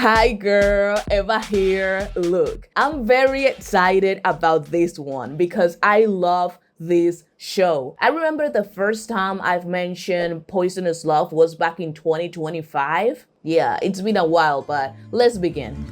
Hi girl, Eva here. Look, I'm very excited about this one because I love this show. I remember the first time I've mentioned Poisonous Love was back in 2025. Yeah, it's been a while, but let's begin.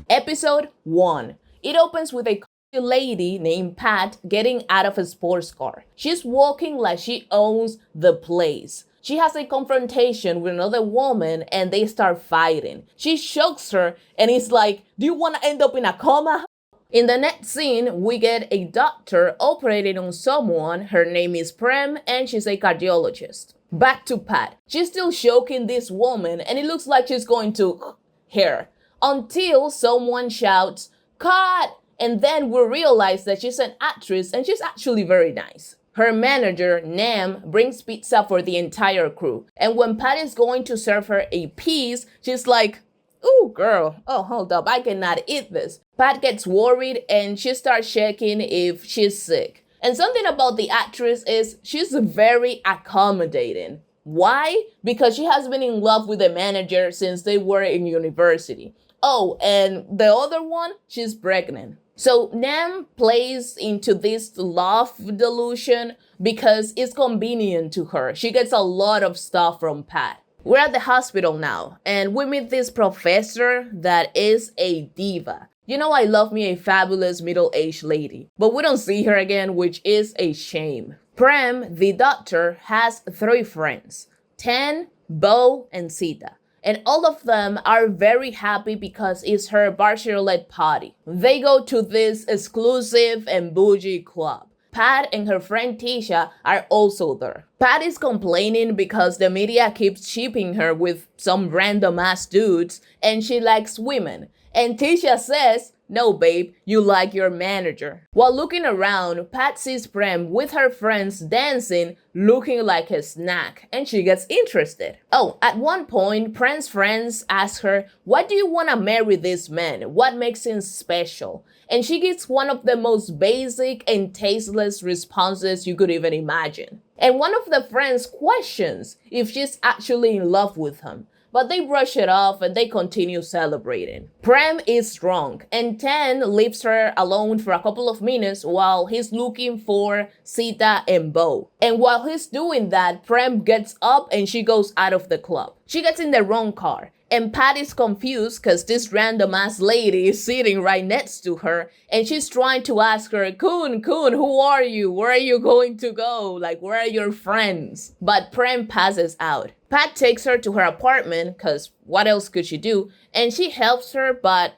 Episode 1. It opens with a lady named Pat getting out of a sports car. She's walking like she owns the place. She has a confrontation with another woman and they start fighting. She shocks her and is like, "Do you want to end up in a coma?" In the next scene, we get a doctor operating on someone. Her name is Prem and she's a cardiologist. Back to Pat. She's still choking this woman and it looks like she's going to her until someone shouts, "Cut!" And then we realize that she's an actress and she's actually very nice. Her manager, Nam, brings pizza for the entire crew. And when Pat is going to serve her a piece, she's like, "Ooh, girl, oh, hold up, I cannot eat this." Pat gets worried and she starts checking if she's sick. And something about the actress is she's very accommodating. Why? Because she has been in love with the manager since they were in university. Oh, and the other one, she's pregnant. So Nam plays into this love delusion because it's convenient to her. She gets a lot of stuff from Pat. We're at the hospital now, and we meet this professor that is a diva. You know, I love me a fabulous middle-aged lady, but we don't see her again, which is a shame. Prem, the doctor, has 3 friends, Tan, Bo, and Sita. And all of them are very happy because it's her bachelorette party. They go to this exclusive and bougie club. Pat and her friend Tisha are also there. Pat is complaining because the media keeps shipping her with some random ass dudes and she likes women. And Tisha says, "No, babe, you like your manager." While looking around, Pat sees Prem with her friends dancing, looking like a snack, and she gets interested. Oh, at one point, Prem's friends ask her, "Why do you want to marry this man? What makes him special?" And she gives one of the most basic and tasteless responses you could even imagine. And one of the friends questions if she's actually in love with him. But they brush it off and they continue celebrating. Prem is drunk and Tan leaves her alone for a couple of minutes while he's looking for Sita and Bo. And while he's doing that, Prem gets up and she goes out of the club. She gets in the wrong car. And Pat is confused because this random ass lady is sitting right next to her and she's trying to ask her, Kun, who are you? Where are you going to go? Like, where are your friends?" But Prem passes out. Pat takes her to her apartment because what else could she do? And she helps her, but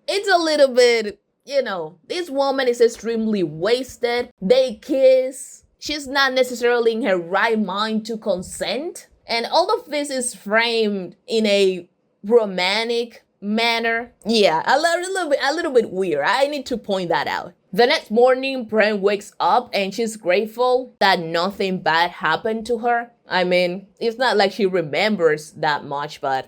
it's a little bit, this woman is extremely wasted. They kiss. She's not necessarily in her right mind to consent. And all of this is framed in a romantic manner. Yeah, a little bit weird. I need to point that out. The next morning, Prem wakes up and she's grateful that nothing bad happened to her. I mean, it's not like she remembers that much, but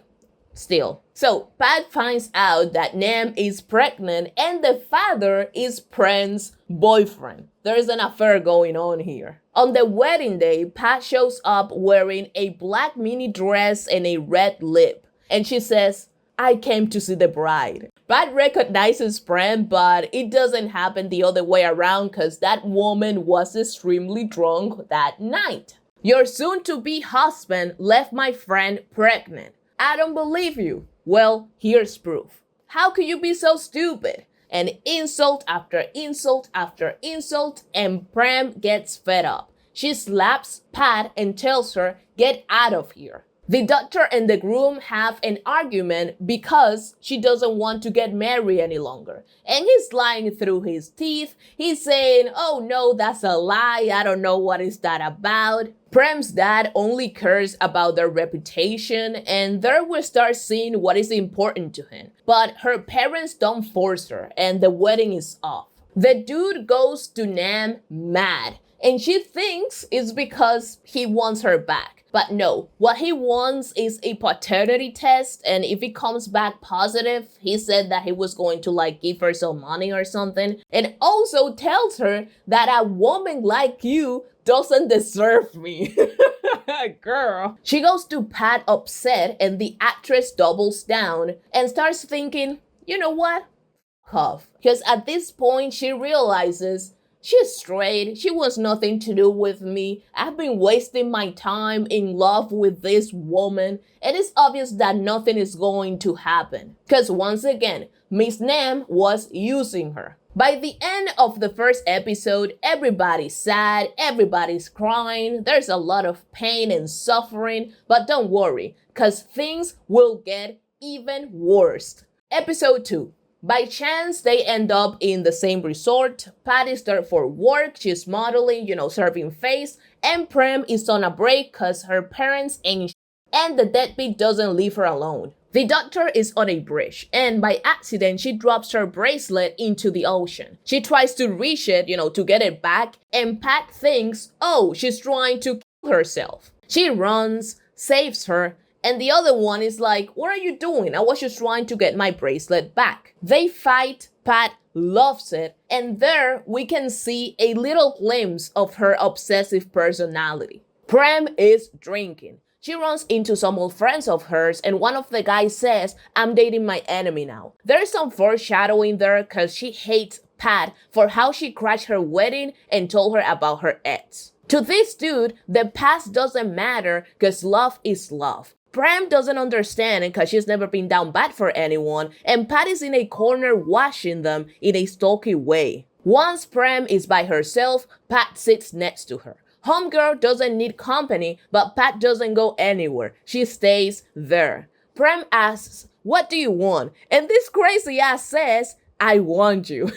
still. So, Pat finds out that Nam is pregnant and the father is Prem's boyfriend. There's an affair going on here. On the wedding day, Pat shows up wearing a black mini dress and a red lip. And she says, "I came to see the bride." Pat recognizes Prem, but it doesn't happen the other way around because that woman was extremely drunk that night. "Your soon-to-be husband left my friend pregnant. I don't believe you." Well, here's proof. How could you be so stupid? And insult after insult after insult, and Prem gets fed up. She slaps Pat and tells her, "Get out of here." The doctor and the groom have an argument because she doesn't want to get married any longer. And he's lying through his teeth. He's saying, "Oh no, that's a lie. I don't know what is that about." Prem's dad only cares about their reputation, and there we start seeing what is important to him. But her parents don't force her, and the wedding is off. The dude goes to Nam mad, and she thinks it's because he wants her back. But no, what he wants is a paternity test, and if it comes back positive, he said that he was going to give her some money or something, and also tells her that a woman like you doesn't deserve me. Girl. She goes to Pat upset, and the actress doubles down and starts thinking, you know what? Cuff. Because at this point, she realizes she's straight. She wants nothing to do with me. I've been wasting my time in love with this woman. And it's obvious that nothing is going to happen. Because once again, Miss Nam was using her. By the end of the first episode, everybody's sad, everybody's crying, there's a lot of pain and suffering, but don't worry, because things will get even worse. Episode 2. By chance, they end up in the same resort. Pat is there for work, she's modeling, serving face, and Prem is on a break because her parents ain't and the deadbeat doesn't leave her alone. The doctor is on a bridge, and by accident, she drops her bracelet into the ocean. She tries to reach it, to get it back, and Pat thinks, oh, she's trying to kill herself. She runs, saves her, and the other one is like, what are you doing? I was just trying to get my bracelet back. They fight, Pat loves it, and there we can see a little glimpse of her obsessive personality. Prem is drinking. She runs into some old friends of hers, and one of the guys says, I'm dating my enemy now. There's some foreshadowing there because she hates Pat for how she crashed her wedding and told her about her ex. To this dude, the past doesn't matter because love is love. Prem doesn't understand because she's never been down bad for anyone, and Pat is in a corner watching them in a stalky way. Once Prem is by herself, Pat sits next to her. Homegirl doesn't need company, but Pat doesn't go anywhere. She stays there. Prem asks, what do you want? And this crazy ass says, I want you.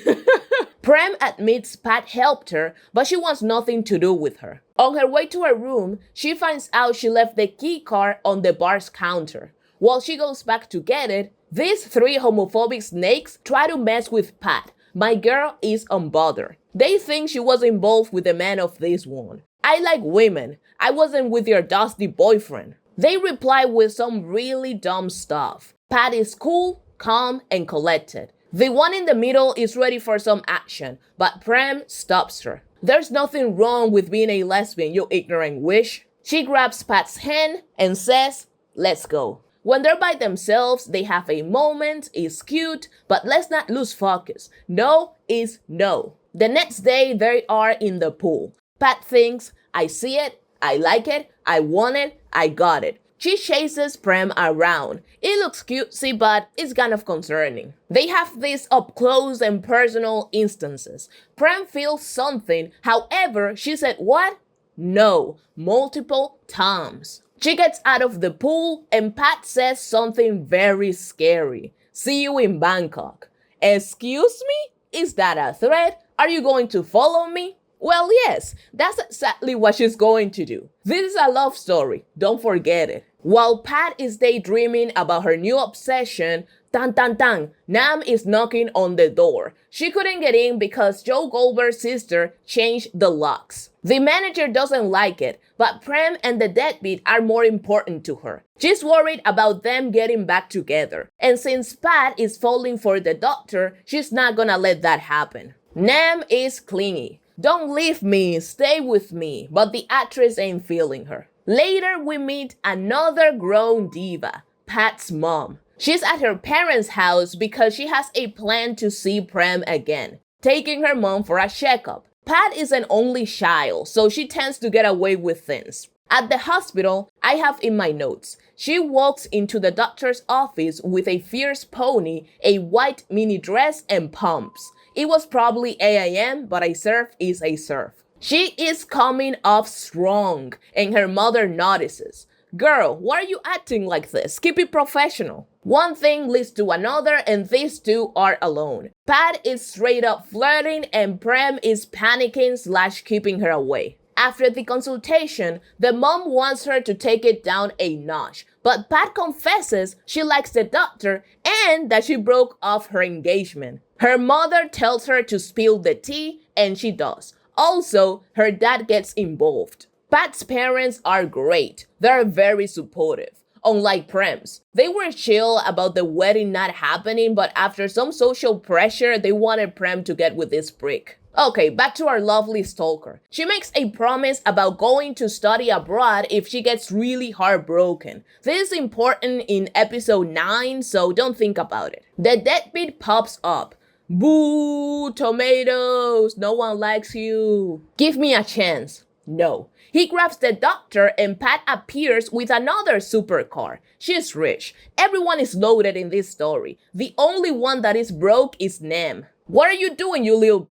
Prem admits Pat helped her, but she wants nothing to do with her. On her way to her room, she finds out she left the key card on the bar's counter. While she goes back to get it, these 3 homophobic snakes try to mess with Pat. My girl is unbothered. They think she was involved with the man of this one. I like women. I wasn't with your dusty boyfriend. They reply with some really dumb stuff. Pat is cool, calm, and collected. The one in the middle is ready for some action, but Prem stops her. There's nothing wrong with being a lesbian, you ignorant wish. She grabs Pat's hand and says, let's go. When they're by themselves, they have a moment, it's cute, but let's not lose focus. No is no. The next day, they are in the pool. Pat thinks, I see it, I like it, I want it, I got it. She chases Prem around. It looks cutesy, but it's kind of concerning. They have these up-close and personal instances. Prem feels something, however, she said what? No, multiple times. She gets out of the pool and Pat says something very scary. See you in Bangkok. Excuse me? Is that a threat? Are you going to follow me? Well, yes, that's exactly what she's going to do. This is a love story, don't forget it. While Pat is daydreaming about her new obsession, Nam is knocking on the door. She couldn't get in because Joe Goldberg's sister changed the locks. The manager doesn't like it, but Prem and the deadbeat are more important to her. She's worried about them getting back together. And since Pat is falling for the doctor, she's not gonna let that happen. Nam is clingy. Don't leave me, stay with me, but the actress ain't feeling her. Later, we meet another grown diva, Pat's mom. She's at her parents' house because she has a plan to see Prem again, taking her mom for a checkup. Pat is an only child, so she tends to get away with things. At the hospital, I have in my notes, she walks into the doctor's office with a fierce pony, a white mini dress, and pumps. It was probably 8 a.m., but a surf is a surf. She is coming off strong, and her mother notices. Girl, why are you acting like this? Keep it professional. One thing leads to another, and these two are alone. Pat is straight up flirting, and Prem is panicking / keeping her away. After the consultation, the mom wants her to take it down a notch, but Pat confesses she likes the doctor and that she broke off her engagement. Her mother tells her to spill the tea, and she does. Also, her dad gets involved. Pat's parents are great. They're very supportive. Unlike Prem's, they were chill about the wedding not happening, but after some social pressure, they wanted Prem to get with this prick. Okay, back to our lovely stalker. She makes a promise about going to study abroad if she gets really heartbroken. This is important in episode 9, so don't think about it. The deadbeat pops up. Boo, tomatoes, no one likes you. Give me a chance. No. He grabs the doctor and Pat appears with another supercar. She's rich. Everyone is loaded in this story. The only one that is broke is Nem. What are you doing, you little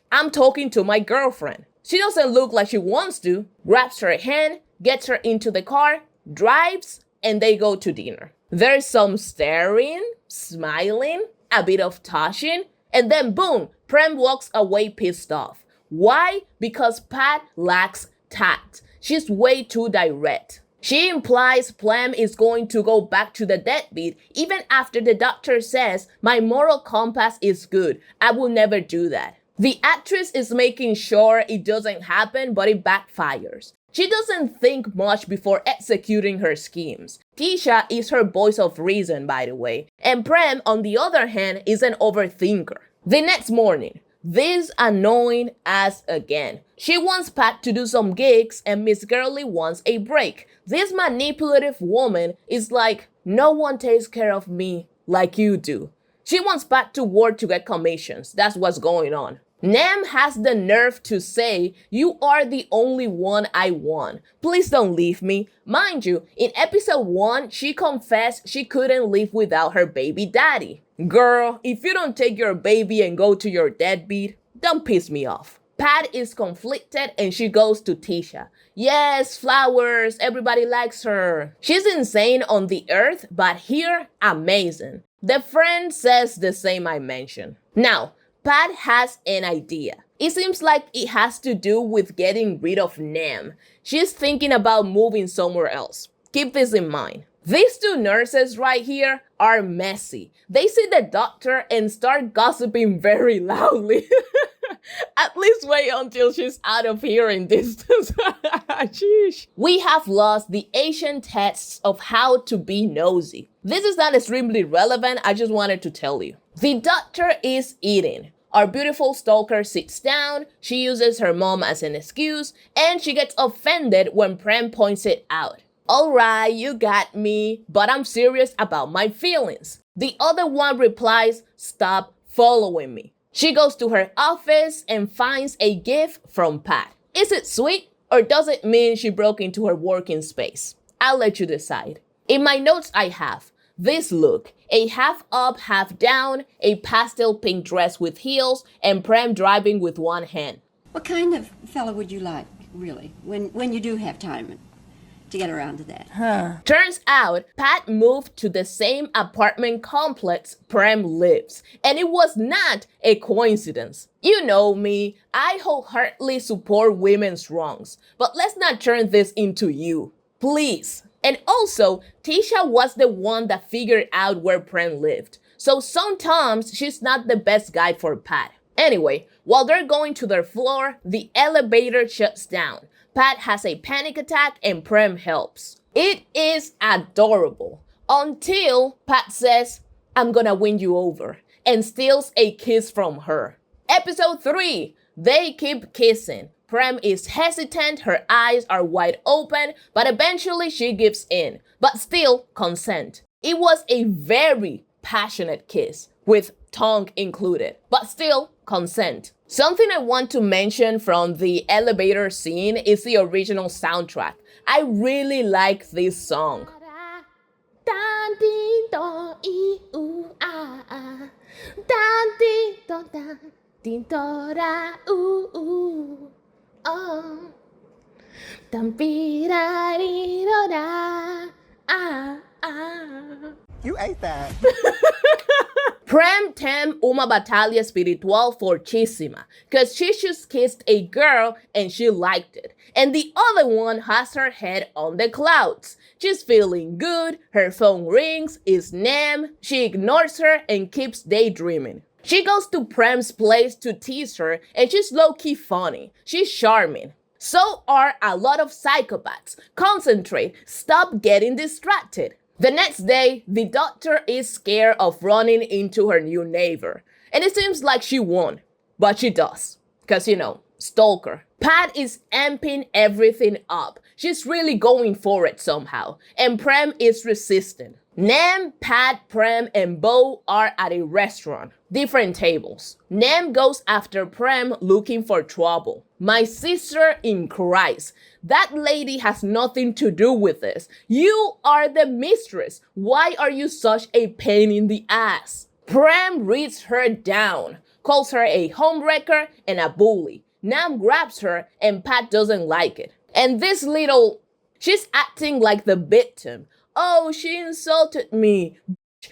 I'm talking to my girlfriend. She doesn't look like she wants to. Grabs her hand, gets her into the car, drives, and they go to dinner. There's some staring, smiling, a bit of touching, and then boom, Prem walks away pissed off. Why? Because Pat lacks tact. She's way too direct. She implies Prem is going to go back to the deadbeat even after the doctor says, my moral compass is good. I will never do that. The actress is making sure it doesn't happen, but it backfires. She doesn't think much before executing her schemes. Tisha is her voice of reason, by the way, and Prem, on the other hand, is an overthinker. The next morning, this annoying ass again. She wants Pat to do some gigs and Miss Girly wants a break. This manipulative woman is like, no one takes care of me like you do. She wants Pat to work to get commissions. That's what's going on. Nem has the nerve to say, you are the only one I want. Please don't leave me. Mind you, in episode 1, she confessed she couldn't live without her baby daddy. Girl, if you don't take your baby and go to your deadbeat, don't piss me off. Pat is conflicted and she goes to Tisha. Yes, flowers, everybody likes her. She's insane on the earth, but here, amazing. The friend says the same I mentioned. Now, Pat has an idea. It seems like it has to do with getting rid of Nem. She's thinking about moving somewhere else. Keep this in mind. These two nurses right here are messy. They see the doctor and start gossiping very loudly. At least wait until she's out of hearing distance. We have lost the ancient tests of how to be nosy. This is not extremely relevant, I just wanted to tell you. The doctor is eating. Our beautiful stalker sits down, she uses her mom as an excuse, and she gets offended when Prem points it out. Alright, you got me, but I'm serious about my feelings. The other one replies, stop following me. She goes to her office and finds a gift from Pat. Is it sweet or does it mean she broke into her working space? I'll let you decide. In my notes I have this look, a half up, half down, a pastel pink dress with heels, and Prem driving with one hand. What kind of fella would you like, really, when you do have time to get around to that? Turns out, Pat moved to the same apartment complex Prem lives, and it was not a coincidence. You know me, I wholeheartedly support women's wrongs, but let's not turn this into you, please. And also, Tisha was the one that figured out where Prem lived, so sometimes she's not the best guy for Pat. Anyway, while they're going to their floor, the elevator shuts down. Pat has a panic attack and Prem helps. It is adorable. Until Pat says, I'm gonna win you over, and steals a kiss from her. Episode 3, they keep kissing. Prem is hesitant, her eyes are wide open, but eventually she gives in, but still consent. It was a very passionate kiss, with tongue included, but still consent. Something I want to mention from the elevator scene is the original soundtrack. I really like this song. You ate that. Prem tem uma batalha espiritual fortíssima, cause she just kissed a girl and she liked it. And the other one has her head on the clouds. She's feeling good, her phone rings, it's Nem, she ignores her and keeps daydreaming. She goes to Prem's place to tease her and she's low-key funny. She's charming. So are a lot of psychopaths. Concentrate, stop getting distracted. The next day, the doctor is scared of running into her new neighbor. And it seems like she won't, but she does. Because, stalker. Pat is amping everything up. She's really going for it somehow. And Prem is resistant. Nam, Pat, Prem, and Bo are at a restaurant. Different tables. Nam goes after Prem looking for trouble. My sister in Christ. That lady has nothing to do with this. You are the mistress. Why are you such a pain in the ass? Prem reads her down, calls her a homewrecker and a bully. Nam grabs her and Pat doesn't like it. And she's acting like the victim. Oh, she insulted me.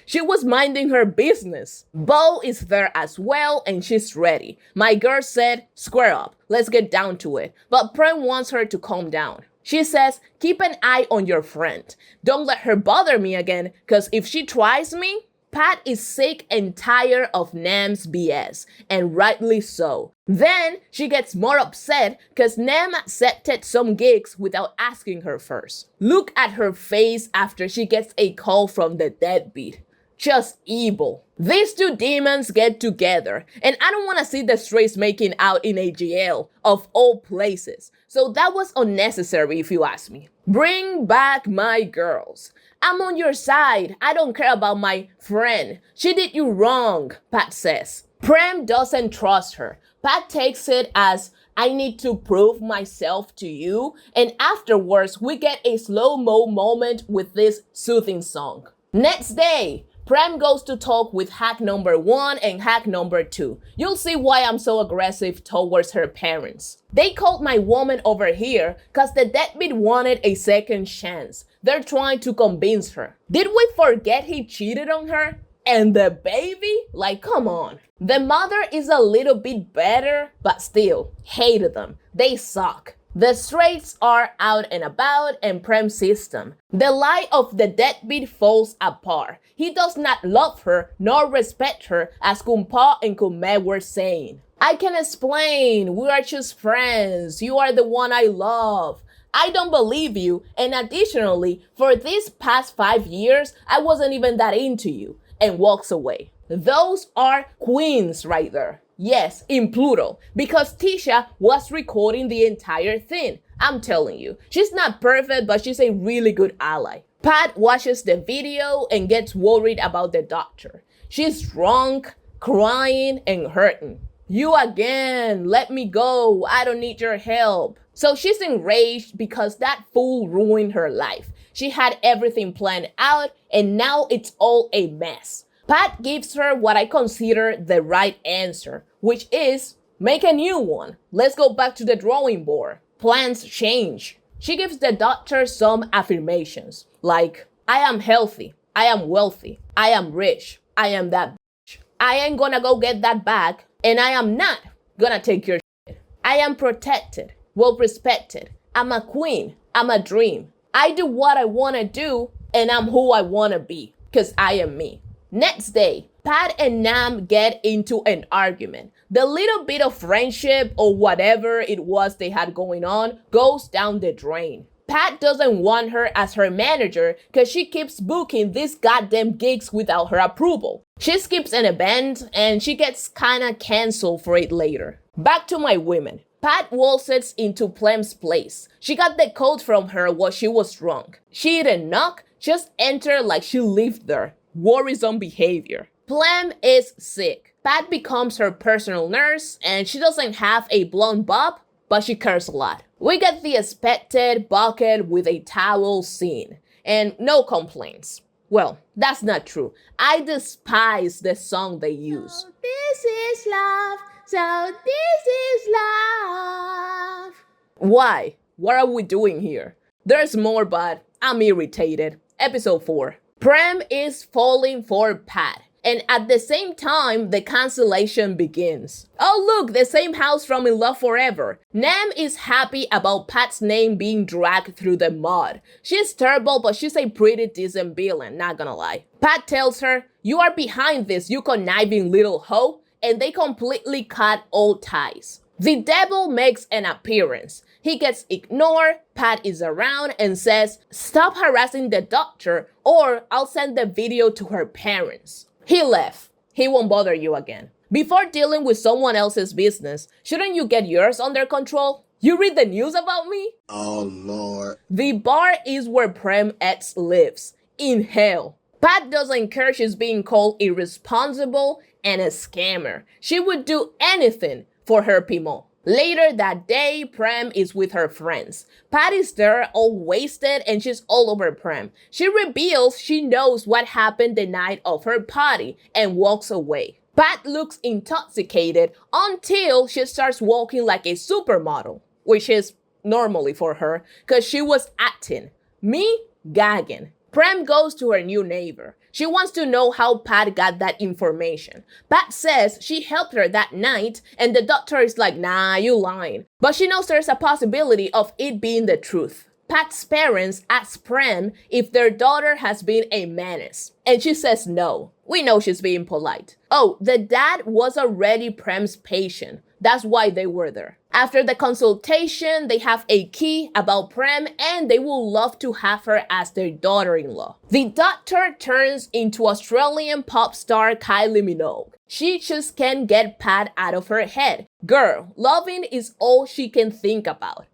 She was minding her business. Bo is there as well and she's ready. My girl said, square up, let's get down to it. But Prem wants her to calm down. She says, keep an eye on your friend. Don't let her bother me again, because if she tries me, Pat is sick and tired of Nam's BS, and rightly so. Then she gets more upset because Nam accepted some gigs without asking her first. Look at her face after she gets a call from the deadbeat. Just evil. These two demons get together, and I don't want to see the strays making out in a jail, of all places. So that was unnecessary if you ask me. Bring back my girls. I'm on your side. I don't care about my friend. She did you wrong, Pat says. Prem doesn't trust her. Pat takes it as, I need to prove myself to you. And afterwards, we get a slow-mo moment with this soothing song. Next day, Prem goes to talk with hack number 1 and hack number 2. You'll see why I'm so aggressive towards her parents. They called my woman over here because the deadbeat wanted a second chance. They're trying to convince her. Did we forget he cheated on her? And the baby? Like, come on. The mother is a little bit better, but still, hated them. They suck. The straights are out and about and Prem sees them. The lie of the deadbeat falls apart. He does not love her nor respect her as Kumpa and Kume were saying. I can explain. We are just friends. You are the one I love. I don't believe you, and additionally, for these past 5 years, I wasn't even that into you, and walks away. Those are queens right there. Yes, in Pluto, because Tisha was recording the entire thing. I'm telling you, she's not perfect, but she's a really good ally. Pat watches the video and gets worried about the doctor. She's drunk, crying, and hurting. You again, let me go. I don't need your help. So she's enraged because that fool ruined her life. She had everything planned out and now it's all a mess. Pat gives her what I consider the right answer, which is make a new one. Let's go back to the drawing board. Plans change. She gives the doctor some affirmations like, I am healthy, I am wealthy, I am rich, I am that bitch. I ain't gonna go get that bag and I am not gonna take your shit. I am protected, well respected. I'm a queen, I'm a dream. I do what I wanna do and I'm who I wanna be because I am me. Next day, Pat and Nam get into an argument. The little bit of friendship or whatever it was they had going on goes down the drain. Pat doesn't want her as her manager because she keeps booking these goddamn gigs without her approval. She skips an event and she gets kinda canceled for it later. Back to my women. Pat waltzes into Plem's place. She got the code from her while she was drunk. She didn't knock, just enter like she lived there. Worrisome behavior. Plem is sick. Pat becomes her personal nurse and she doesn't have a blonde bob, but she cares a lot. We get the expected bucket with a towel scene and no complaints. Well, that's not true. I despise the song they use. So this is love. So this is love. Why? What are we doing here? There's more, but I'm irritated. Episode 4. Prem is falling for Pat. And at the same time, the cancellation begins. Oh look, the same house from In Love Forever. Nam is happy about Pat's name being dragged through the mud. She's terrible, but she's a pretty decent villain, not gonna lie. Pat tells her, you are behind this, you conniving little hoe, and they completely cut all ties. The devil makes an appearance. He gets ignored, Pat is around and says, stop harassing the doctor or I'll send the video to her parents. He left. He won't bother you again. Before dealing with someone else's business, shouldn't you get yours under control? You read the news about me? Oh, Lord. The bar is where Prem X lives, in hell. Pat doesn't care she's being called irresponsible and a scammer. She would do anything for her Pimo. Later that day, Prem is with her friends. Pat is there all wasted and she's all over Prem. She reveals she knows what happened the night of her party and walks away. Pat looks intoxicated until she starts walking like a supermodel, which is normally for her because she was acting. Me gagging. Prem goes to her new neighbor. She wants to know how Pat got that information. Pat says she helped her that night and the doctor is like, nah, you lying. But she knows there's a possibility of it being the truth. Pat's parents ask Prem if their daughter has been a menace. And she says no. We know she's being polite. Oh, the dad was already Prem's patient. That's why they were there. After the consultation, they have a key about Prem and they will love to have her as their daughter-in-law. The doctor turns into Australian pop star Kylie Minogue. She just can't get Pat out of her head. Girl, loving is all she can think about.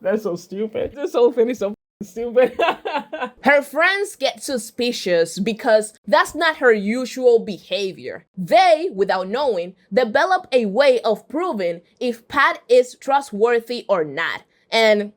That's so stupid. This whole thing is so stupid. Her friends get suspicious because that's not her usual behavior. They, without knowing, develop a way of proving if Pat is trustworthy or not. And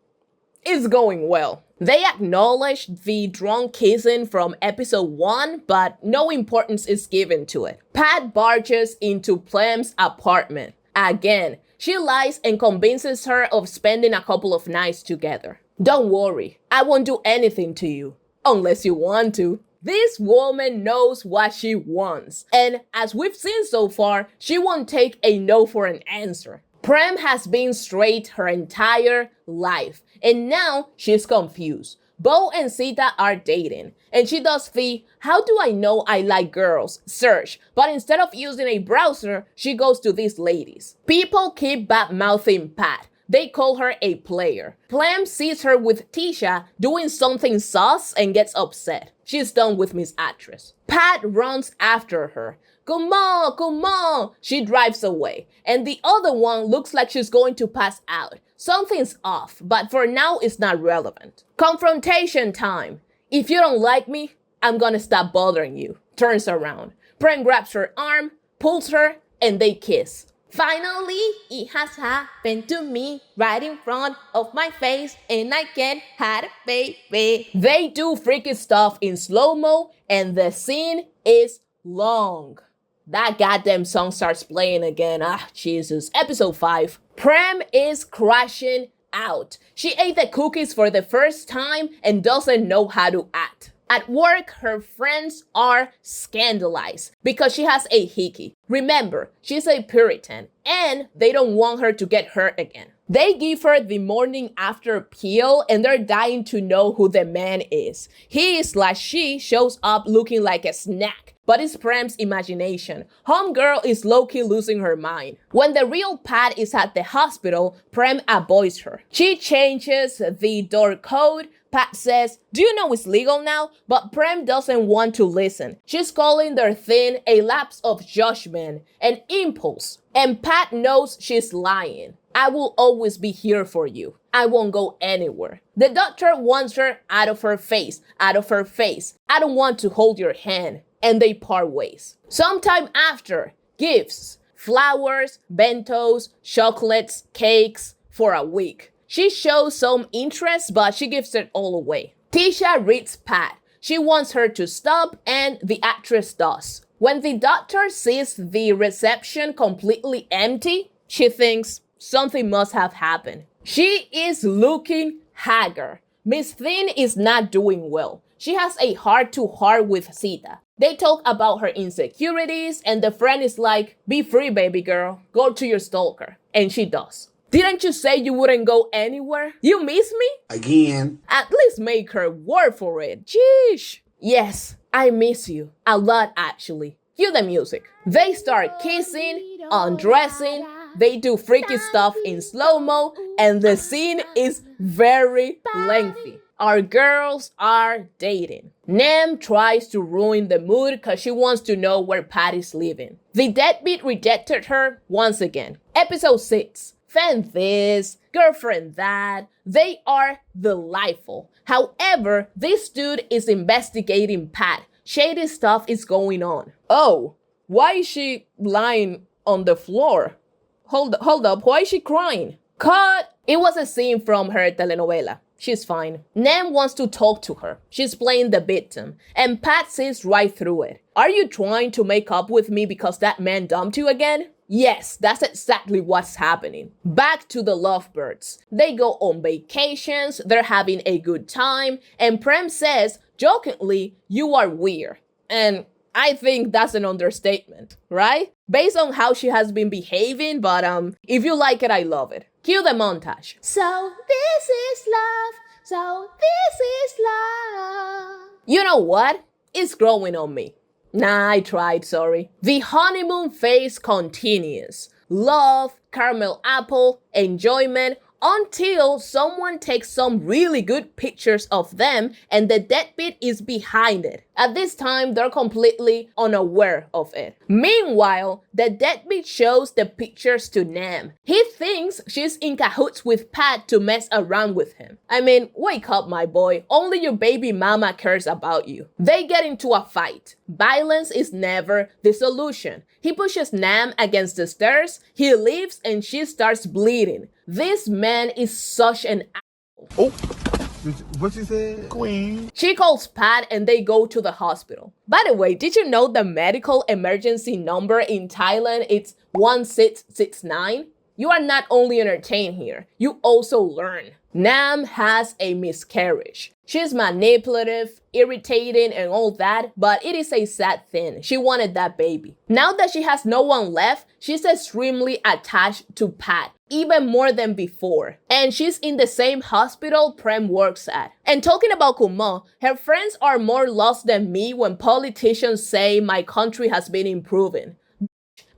it's going well. They acknowledge the drunk kissing from episode 1, but no importance is given to it. Pat barges into Prem's apartment. Again, she lies and convinces her of spending a couple of nights together. Don't worry, I won't do anything to you, unless you want to. This woman knows what she wants, and as we've seen so far, she won't take a no for an answer. Prem has been straight her entire life, and now she's confused. Bo and Sita are dating, and she does the "how do I know I like girls" search, but instead of using a browser, she goes to these ladies. People keep bad-mouthing Pat. They call her a player. Prem sees her with Tisha doing something sus and gets upset. She's done with Miss Actress. Pat runs after her. Come on, come on! She drives away, and the other one looks like she's going to pass out. Something's off, but for now it's not relevant. Confrontation time. If you don't like me, I'm gonna stop bothering you. Turns around. Prem grabs her arm, pulls her, and they kiss. Finally, it has happened to me right in front of my face, and I can't hide it, baby. They do freaky stuff in slow-mo, and the scene is long. That goddamn song starts playing again. Ah, Jesus. Episode 5. Prem is crashing out. She ate the cookies for the first time and doesn't know how to act. At work, her friends are scandalized because she has a hickey. Remember, she's a Puritan and they don't want her to get hurt again. They give her the morning after pill and they're dying to know who the man is. He/she shows up looking like a snack, but it's Prem's imagination. Homegirl is low-key losing her mind. When the real Pat is at the hospital, Prem avoids her. She changes the door code. Pat says, "Do you know it's legal now?" But Prem doesn't want to listen. She's calling their thing a lapse of judgment, an impulse. And Pat knows she's lying. "I will always be here for you. I won't go anywhere." The doctor wants her out of her face, out of her face. "I don't want to hold your hand." And they part ways. Sometime after, gifts, flowers, bentos, chocolates, cakes for a week. She shows some interest, but she gives it all away. Tisha reads Pat. She wants her to stop, and the actress does. When the doctor sees the reception completely empty, she thinks something must have happened. She is looking haggard. Miss Thin is not doing well. She has a heart-to-heart with Sita. They talk about her insecurities, and the friend is like, "Be free, baby girl. Go to your stalker." And she does. "Didn't you say you wouldn't go anywhere? You miss me?" Again. At least make her work for it. Jeesh. "Yes, I miss you. A lot, actually." Cue the music. They start kissing, undressing. They do freaky stuff in slow-mo, and the scene is very lengthy. Our girls are dating. Nam tries to ruin the mood because she wants to know where Pat is living. The deadbeat rejected her once again. Episode 6. Fan this, girlfriend that. They are delightful. However, this dude is investigating Pat. Shady stuff is going on. Oh, why is she lying on the floor? Hold up, why is she crying? Cut! It was a scene from her telenovela. She's fine. Nam wants to talk to her. She's playing the victim. And Pat sees right through it. Are you trying to make up with me because that man dumped you again? Yes, that's exactly what's happening. Back to the lovebirds. They go on vacations, they're having a good time, and Prem says, jokingly, you are weird. And I think that's an understatement, right? Based on how she has been behaving, but if you like it, I love it. Cue the montage. So this is love, so this is love. You know what? It's growing on me. Nah, I tried, sorry. The honeymoon phase continues. Love, caramel apple, enjoyment, until someone takes some really good pictures of them and the deadbeat is behind it. At this time, they're completely unaware of it. Meanwhile, the deadbeat shows the pictures to Nam. He thinks she's in cahoots with Pat to mess around with him. I mean, wake up, my boy. Only your baby mama cares about you. They get into a fight. Violence is never the solution. He pushes Nam against the stairs, he leaves, and she starts bleeding. This man is such an Oh, what you said? Queen. She calls Pat and they go to the hospital. By the way, did you know the medical emergency number in Thailand is 1669? You are not only entertained here, you also learn. Nam has a miscarriage. She's manipulative, irritating, and all that, but it is a sad thing. She wanted that baby. Now that she has no one left, she's extremely attached to Pat, even more than before. And she's in the same hospital Prem works at. And talking about Kuma, her friends are more lost than me when politicians say my country has been improving.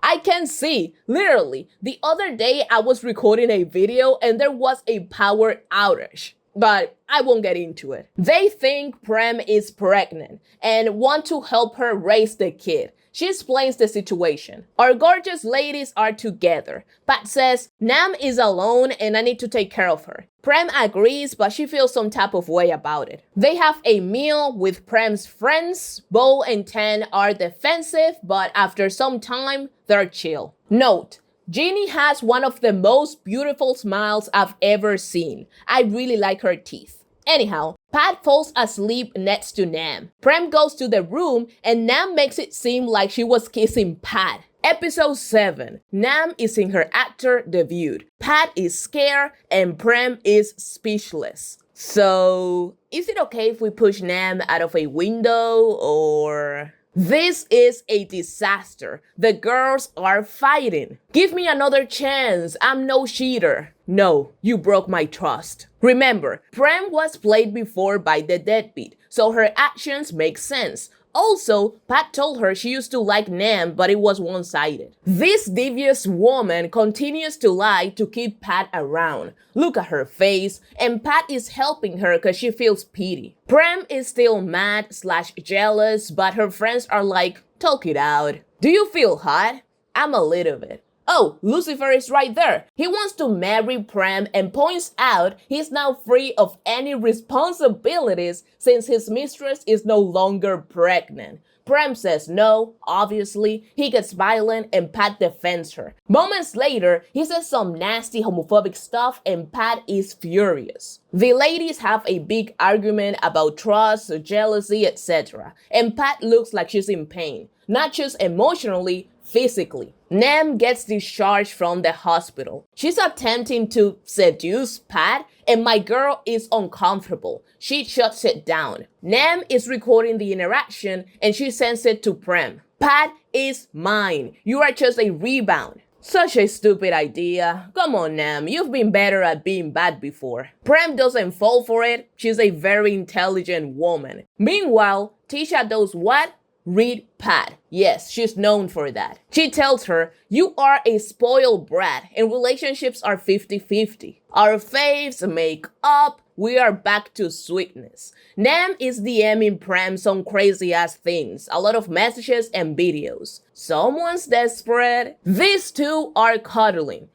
I can see, literally, the other day I was recording a video and there was a power outage. But I won't get into it. They think Prem is pregnant and want to help her raise the kid. She explains the situation. Our gorgeous ladies are together. Pat says, Nam is alone and I need to take care of her. Prem agrees, but she feels some type of way about it. They have a meal with Prem's friends. Bo and Tan are defensive, but after some time, they're chill. Note, Jeannie has one of the most beautiful smiles I've ever seen. I really like her teeth. Anyhow, Pat falls asleep next to Nam. Prem goes to the room and Nam makes it seem like she was kissing Pat. Episode 7. Nam is in her actor debut. Pat is scared and Prem is speechless. So, is it okay if we push Nam out of a window or... This is a disaster. The girls are fighting. Give me another chance. I'm no cheater. No, you broke my trust. Remember, Prem was played before by the deadbeat, so her actions make sense. Also, Pat told her she used to like Nam, but it was one-sided. This devious woman continues to lie to keep Pat around. Look at her face, and Pat is helping her because she feels pity. Prem is still mad/jealous, but her friends are like, talk it out. Do you feel hot? I'm a little bit. Oh, Lucifer is right there. He wants to marry Prem and points out he's now free of any responsibilities since his mistress is no longer pregnant. Prem says no, obviously. He gets violent and Pat defends her. Moments later, he says some nasty homophobic stuff and Pat is furious. The ladies have a big argument about trust, jealousy, etc. And Pat looks like she's in pain, not just emotionally, physically. Nam gets discharged from the hospital. She's attempting to seduce Pat and my girl is uncomfortable. She shuts it down. Nam is recording the interaction and she sends it to Prem. Pat is mine. You are just a rebound. Such a stupid idea. Come on, Nam. You've been better at being bad before. Prem doesn't fall for it. She's a very intelligent woman. Meanwhile, Tisha does what? Read Pat. Yes, she's known for that. She tells her, you are a spoiled brat and relationships are 50-50. Our faves make up, we are back to sweetness. Nam is DMing Prem some crazy ass things, a lot of messages and videos. Someone's desperate. These two are cuddling.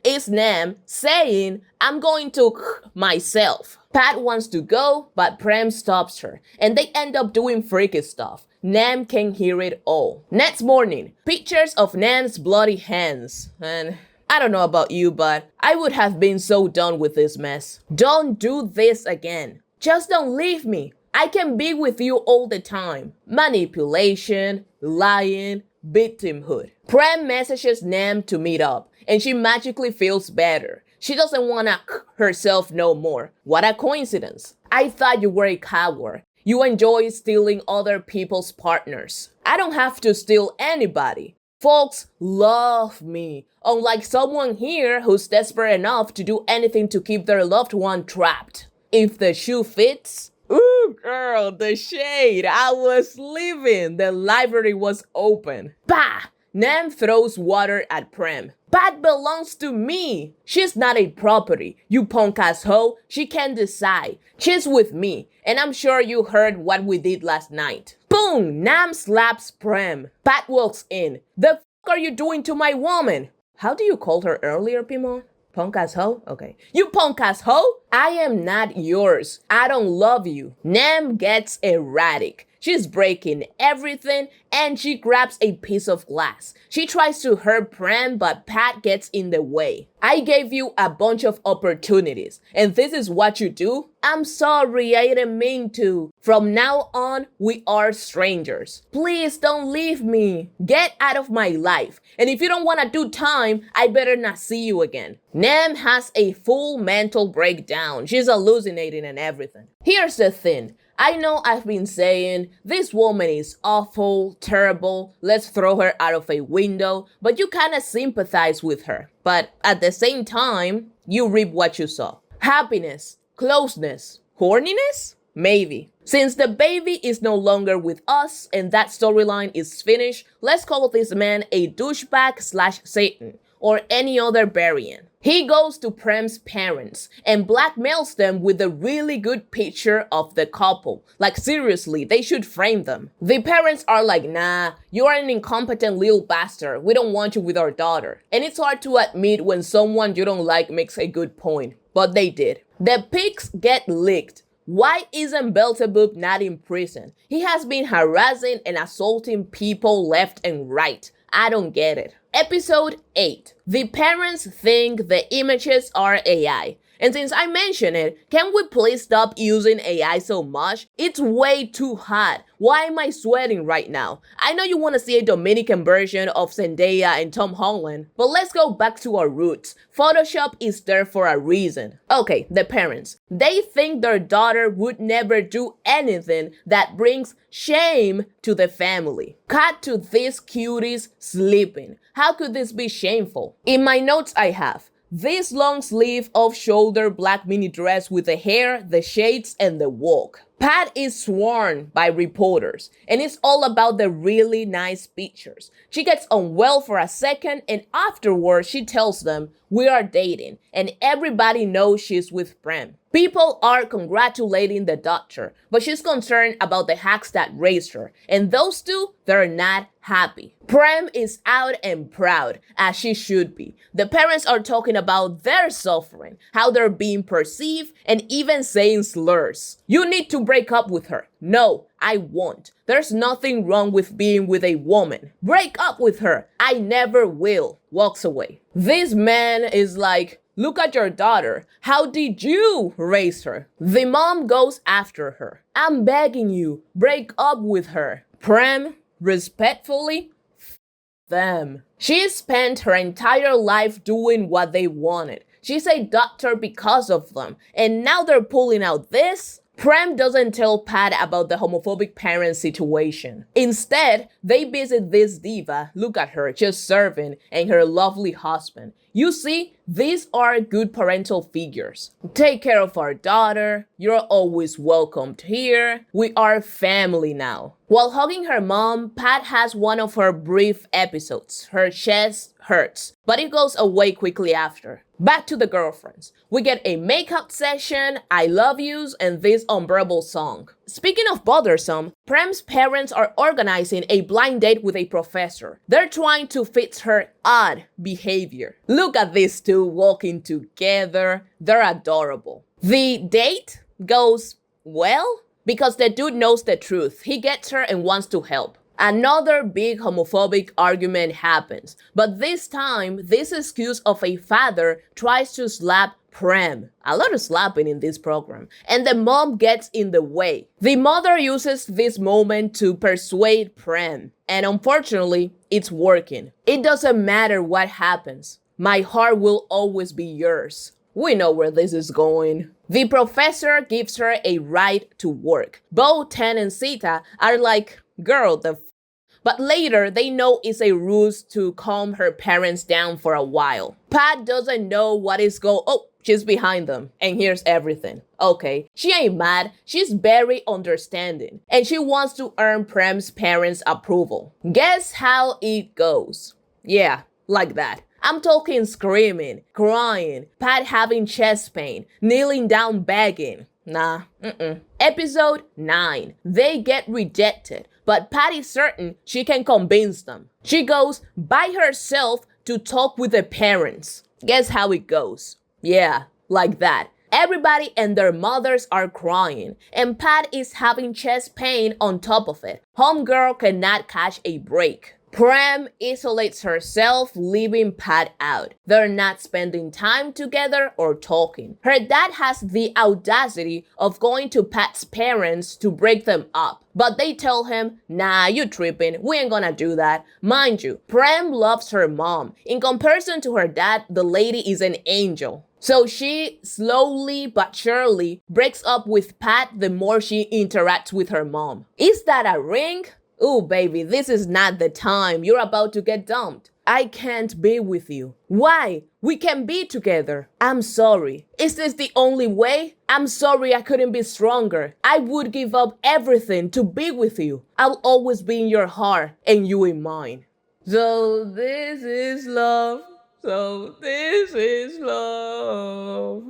Is Nam saying, I'm going to myself. Pat wants to go, but Prem stops her, and they end up doing freaky stuff. Nam can hear it all. Next morning, pictures of Nam's bloody hands. And I don't know about you, but I would have been so done with this mess. Don't do this again. Just don't leave me. I can be with you all the time. Manipulation, lying, victimhood. Prem messages Nam to meet up, and she magically feels better. She doesn't wanna herself no more. What a coincidence. I thought you were a coward. You enjoy stealing other people's partners. I don't have to steal anybody. Folks love me, unlike someone here who's desperate enough to do anything to keep their loved one trapped. If the shoe fits. Ooh, girl, the shade. I was leaving. The library was open. Bah! Nam throws water at Prem. Pat belongs to me. She's not a property. You punk ass hoe. She can decide. She's with me. And I'm sure you heard what we did last night. Boom! Nam slaps Prem. Pat walks in. The f*** are you doing to my woman? How do you call her earlier, Pimon? Punk ass hoe? Okay. You punk ass hoe? I am not yours. I don't love you. Nam gets erratic. She's breaking everything and she grabs a piece of glass. She tries to hurt Prem, but Pat gets in the way. I gave you a bunch of opportunities and this is what you do? I'm sorry, I didn't mean to. From now on, we are strangers. Please don't leave me. Get out of my life. And if you don't want to do time, I better not see you again. Nam has a full mental breakdown. She's hallucinating and everything. Here's the thing. I know I've been saying, this woman is awful, terrible, let's throw her out of a window, but you kinda sympathize with her. But at the same time, you reap what you sow. Happiness, closeness, horniness? Maybe. Since the baby is no longer with us and that storyline is finished, let's call this man a douchebag/Satan or any other variant. He goes to Prem's parents and blackmails them with a really good picture of the couple. Like seriously, they should frame them. The parents are like, nah, you are an incompetent little bastard. We don't want you with our daughter. And it's hard to admit when someone you don't like makes a good point. But they did. The pics get leaked. Why isn't Beelzebub not in prison? He has been harassing and assaulting people left and right. I don't get it. Episode 8. The parents think the images are AI. And since I mentioned it, can we please stop using AI so much? It's way too hot. Why am I sweating right now? I know you want to see a Dominican version of Zendaya and Tom Holland, but let's go back to our roots. Photoshop is there for a reason. Okay, the parents. They think their daughter would never do anything that brings shame to the family. Cut to these cuties sleeping. How could this be shameful? In my notes I have this long sleeve off-shoulder black mini dress with the hair, the shades, and the walk. Pat is sworn by reporters, and it's all about the really nice pictures. She gets unwell for a second, and afterwards she tells them, we are dating, and everybody knows she's with Prem. People are congratulating the doctor, but she's concerned about the hacks that raised her, and those two, they're not happy. Prem is out and proud, as she should be. The parents are talking about their suffering, how they're being perceived, and even saying slurs. You need to break up with her. No, I won't. There's nothing wrong with being with a woman. Break up with her. I never will. Walks away. This man is like, look at your daughter. How did you raise her? The mom goes after her. I'm begging you, break up with her. Prem, respectfully, them. She spent her entire life doing what they wanted. She's a doctor because of them. And now they're pulling out this? Prem doesn't tell Pat about the homophobic parent situation. Instead, they visit this diva, look at her, just serving, and her lovely husband. You see, these are good parental figures. Take care of our daughter. You're always welcomed here. We are family now. While hugging her mom, Pat has one of her brief episodes. Her chest hurts, but it goes away quickly after. Back to the girlfriends. We get a makeup session, I love yous, and this unbearable song. Speaking of bothersome, Prem's parents are organizing a blind date with a professor. They're trying to fix her odd behavior. Look at these two walking together. They're adorable. The date goes well because the dude knows the truth. He gets her and wants to help. Another big homophobic argument happens, but this time, this excuse of a father tries to slap Prem. A lot of slapping in this program. And the mom gets in the way. The mother uses this moment to persuade Prem. And unfortunately, it's working. It doesn't matter what happens. My heart will always be yours. We know where this is going. The professor gives her a ride to work. Bo, Ten, and Sita are like, girl, but later, they know it's a ruse to calm her parents down for a while. Pat doesn't know what is oh, she's behind them and hears everything. Okay, she ain't mad, she's very understanding, and she wants to earn Prem's parents' approval. Guess how it goes? Yeah, like that. I'm talking screaming, crying, Pat having chest pain, kneeling down begging. Nah, Episode 9. They get rejected, but Pat is certain she can convince them. She goes by herself to talk with the parents. Guess how it goes? Yeah, like that. Everybody and their mothers are crying, and Pat is having chest pain on top of it. Homegirl cannot catch a break. Prem isolates herself, leaving Pat out. They're not spending time together or talking. Her dad has the audacity of going to Pat's parents to break them up. But they tell him, nah, you tripping, we ain't gonna do that. Mind you, Prem loves her mom. In comparison to her dad, the lady is an angel. So she slowly but surely breaks up with Pat the more she interacts with her mom. Is that a ring? Ooh, baby, this is not the time. You're about to get dumped. I can't be with you. Why? We can be together. I'm sorry. Is this the only way? I'm sorry I couldn't be stronger. I would give up everything to be with you. I'll always be in your heart and you in mine. So this is love. So this is love.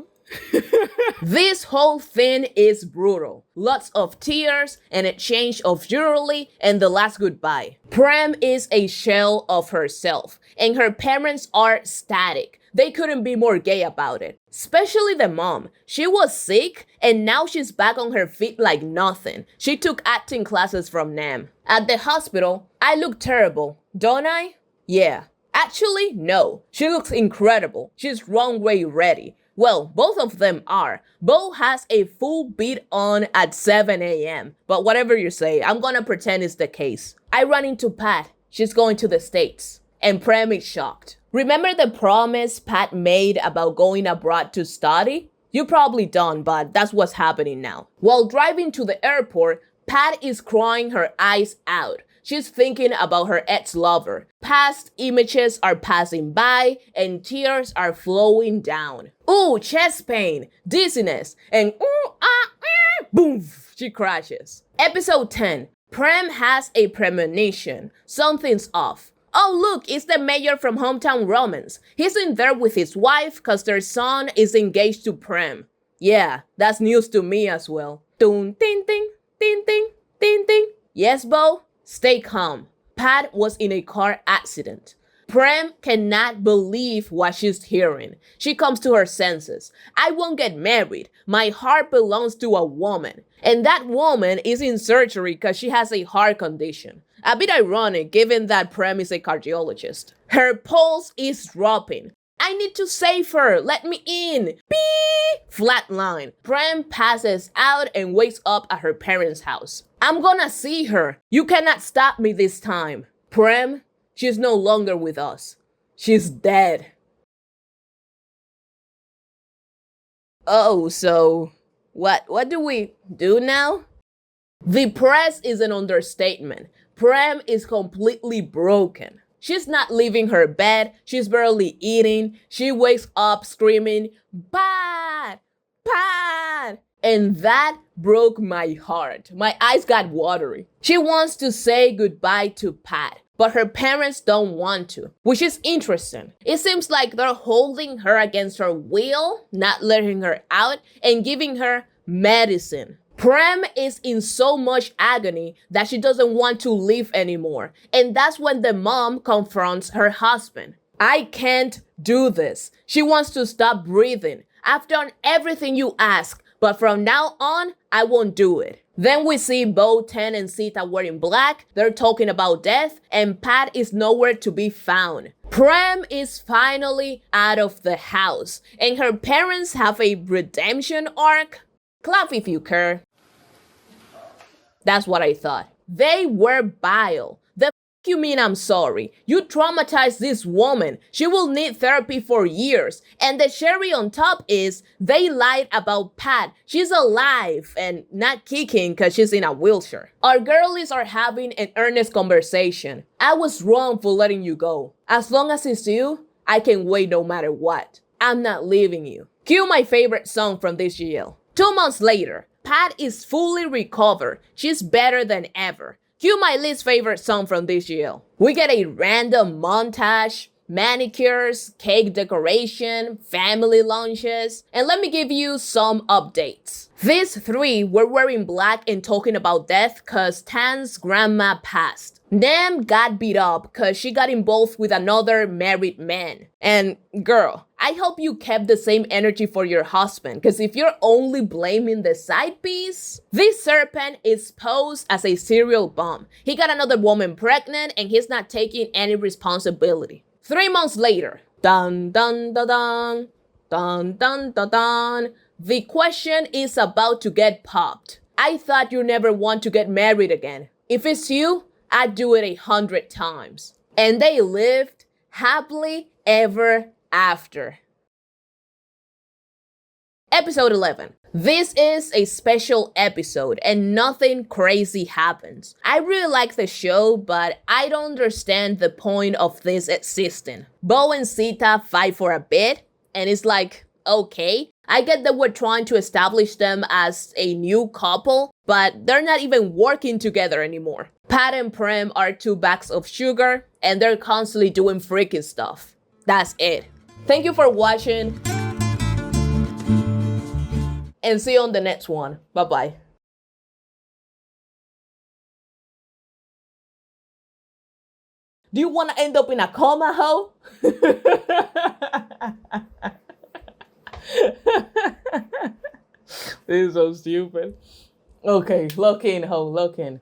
This whole thing is brutal. Lots of tears, an exchange of jewelry, and the last goodbye. Prem is a shell of herself, and her parents are static. They couldn't be more gay about it. Especially the mom. She was sick, and now she's back on her feet like nothing. She took acting classes from Nam. At the hospital, I look terrible, don't I? Yeah. Actually, no. She looks incredible. She's runway ready. Well, both of them are. Bo has a full beat on at 7 a.m. But whatever you say, I'm gonna pretend it's the case. I run into Pat. She's going to the States. And Prem is shocked. Remember the promise Pat made about going abroad to study? You probably don't, but that's what's happening now. While driving to the airport, Pat is crying her eyes out. She's thinking about her ex-lover. Past images are passing by and tears are flowing down. Ooh, chest pain, dizziness, and boom, she crashes. Episode 10. Prem has a premonition. Something's off. Oh look, it's the mayor from Hometown Romance. He's in there with his wife cause their son is engaged to Prem. Yeah, that's news to me as well. Dun, ding, ding, ding, ding, ding, ding. Yes, Bo? Stay calm. Pat was in a car accident. Prem cannot believe what she's hearing. She comes to her senses. I won't get married. My heart belongs to a woman. And that woman is in surgery because she has a heart condition. A bit ironic given that Prem is a cardiologist. Her pulse is dropping. I need to save her. Let me in. Beep! Flatline. Prem passes out and wakes up at her parents' house. I'm gonna see her. You cannot stop me this time. Prem, she's no longer with us. She's dead. Oh, so what do we do now? The press is an understatement. Prem is completely broken. She's not leaving her bed. She's barely eating. She wakes up screaming, Pat! Pat! And that broke my heart. My eyes got watery. She wants to say goodbye to Pat, but her parents don't want to, which is interesting. It seems like they're holding her against her will, not letting her out, and giving her medicine. Prem is in so much agony that she doesn't want to live anymore. And that's when the mom confronts her husband. I can't do this. She wants to stop breathing. I've done everything you ask, but from now on, I won't do it. Then we see Bo, Ten, and Sita wearing black. They're talking about death, and Pat is nowhere to be found. Prem is finally out of the house, and her parents have a redemption arc. Clap if you care. That's what I thought. They were vile. The f you mean I'm sorry? You traumatized this woman. She will need therapy for years. And the cherry on top is they lied about Pat. She's alive and not kicking because she's in a wheelchair. Our girlies are having an earnest conversation. I was wrong for letting you go. As long as it's you, I can wait no matter what. I'm not leaving you. Cue my favorite song from this GL. 2 months later, Pat is fully recovered. She's better than ever. Cue my least favorite song from this GL. We get a random montage, manicures, cake decoration, family lunches, and let me give you some updates. These three were wearing black and talking about death cause Tan's grandma passed. Nam got beat up cause she got involved with another married man. And girl, I hope you kept the same energy for your husband, cause if you're only blaming the side piece, this serpent is posed as a serial bomb. He got another woman pregnant and he's not taking any responsibility. 3 months later, dun dun dun dun, dun dun dun dun, the question is about to get popped. I thought you never want to get married again. If it's you, I'd do it 100 times. And they lived happily ever after. Episode 11. This is a special episode and nothing crazy happens. I really like the show, but I don't understand the point of this existing. Bo and Sita fight for a bit, and it's like, okay, I get that we're trying to establish them as a new couple, but they're not even working together anymore. Pat and Prem are 2 bags of sugar, and they're constantly doing freaky stuff. That's it. Thank you for watching, and see you on the next one. Bye-bye. Do you want to end up in a coma, ho? This is so stupid. Okay, look in, ho, look in.